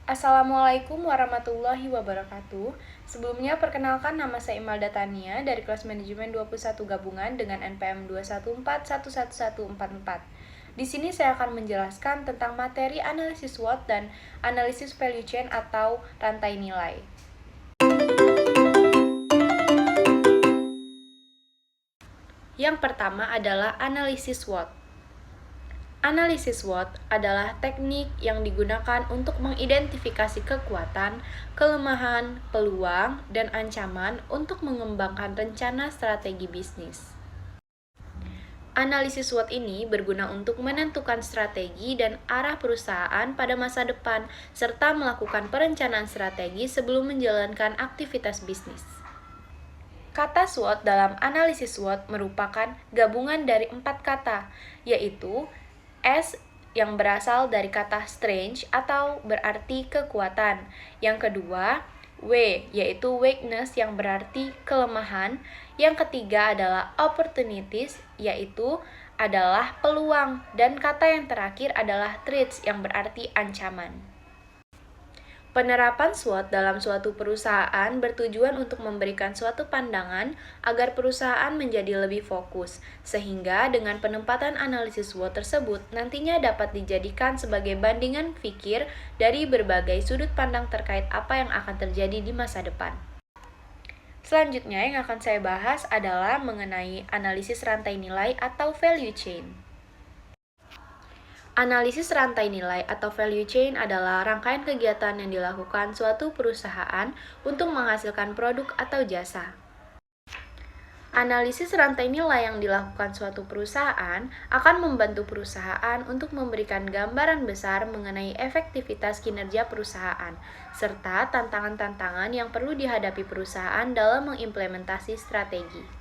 Assalamualaikum warahmatullahi wabarakatuh. Sebelumnya perkenalkan, nama saya Imelda Tania dari kelas manajemen 21 gabungan dengan NPM 214111144. Di sini saya akan menjelaskan tentang materi analisis SWOT dan analisis value chain atau rantai nilai. Yang pertama adalah analisis SWOT. Analisis SWOT adalah teknik yang digunakan untuk mengidentifikasi kekuatan, kelemahan, peluang, dan ancaman untuk mengembangkan rencana strategi bisnis. Analisis SWOT ini berguna untuk menentukan strategi dan arah perusahaan pada masa depan, serta melakukan perencanaan strategi sebelum menjalankan aktivitas bisnis. Kata SWOT dalam analisis SWOT merupakan gabungan dari 4 kata, yaitu S yang berasal dari kata strength atau berarti kekuatan. Yang kedua, W yaitu weakness yang berarti kelemahan. Yang ketiga adalah opportunities yaitu adalah peluang. Dan kata yang terakhir adalah threats yang berarti ancaman. Penerapan SWOT dalam suatu perusahaan bertujuan untuk memberikan suatu pandangan agar perusahaan menjadi lebih fokus, sehingga dengan penempatan analisis SWOT tersebut nantinya dapat dijadikan sebagai bandingan pikir dari berbagai sudut pandang terkait apa yang akan terjadi di masa depan. Selanjutnya yang akan saya bahas adalah mengenai analisis rantai nilai atau value chain. Analisis rantai nilai atau value chain adalah rangkaian kegiatan yang dilakukan suatu perusahaan untuk menghasilkan produk atau jasa. Analisis rantai nilai yang dilakukan suatu perusahaan akan membantu perusahaan untuk memberikan gambaran besar mengenai efektivitas kinerja perusahaan, serta tantangan-tantangan yang perlu dihadapi perusahaan dalam mengimplementasi strategi.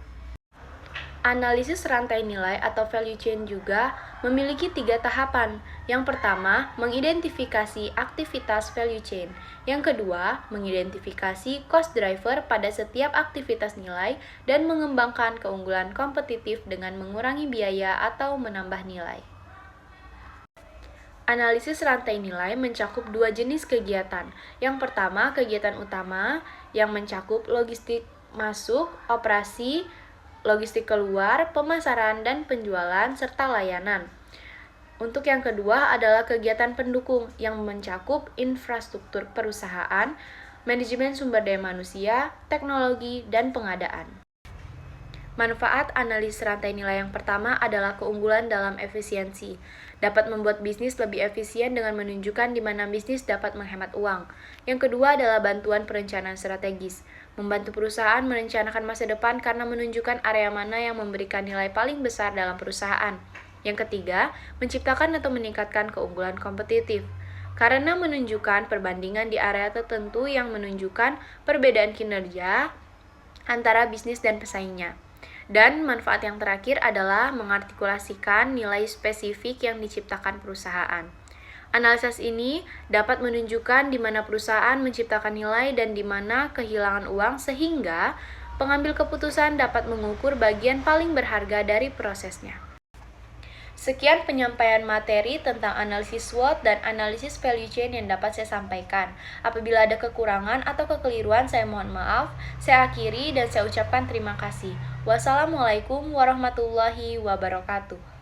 Analisis rantai nilai atau value chain juga memiliki 3 tahapan. Yang pertama, mengidentifikasi aktivitas value chain. Yang kedua, mengidentifikasi cost driver pada setiap aktivitas nilai dan mengembangkan keunggulan kompetitif dengan mengurangi biaya atau menambah nilai. Analisis rantai nilai mencakup 2 jenis kegiatan. Yang pertama, kegiatan utama yang mencakup logistik masuk, operasi, logistik keluar, pemasaran dan penjualan, serta layanan. Untuk yang kedua adalah kegiatan pendukung yang mencakup infrastruktur perusahaan, manajemen sumber daya manusia, teknologi, dan pengadaan. Manfaat analisis rantai nilai yang pertama adalah keunggulan dalam efisiensi. Dapat membuat bisnis lebih efisien dengan menunjukkan di mana bisnis dapat menghemat uang. Yang kedua adalah bantuan perencanaan strategis. Membantu perusahaan merencanakan masa depan karena menunjukkan area mana yang memberikan nilai paling besar dalam perusahaan. Yang ketiga, menciptakan atau meningkatkan keunggulan kompetitif. Karena menunjukkan perbandingan di area tertentu yang menunjukkan perbedaan kinerja antara bisnis dan pesaingnya. Dan manfaat yang terakhir adalah mengartikulasikan nilai spesifik yang diciptakan perusahaan. Analisis ini dapat menunjukkan di mana perusahaan menciptakan nilai dan di mana kehilangan uang sehingga pengambil keputusan dapat mengukur bagian paling berharga dari prosesnya. Sekian penyampaian materi tentang analisis SWOT dan analisis value chain yang dapat saya sampaikan. Apabila ada kekurangan atau kekeliruan, saya mohon maaf. Saya akhiri dan saya ucapkan terima kasih. Wassalamualaikum warahmatullahi wabarakatuh.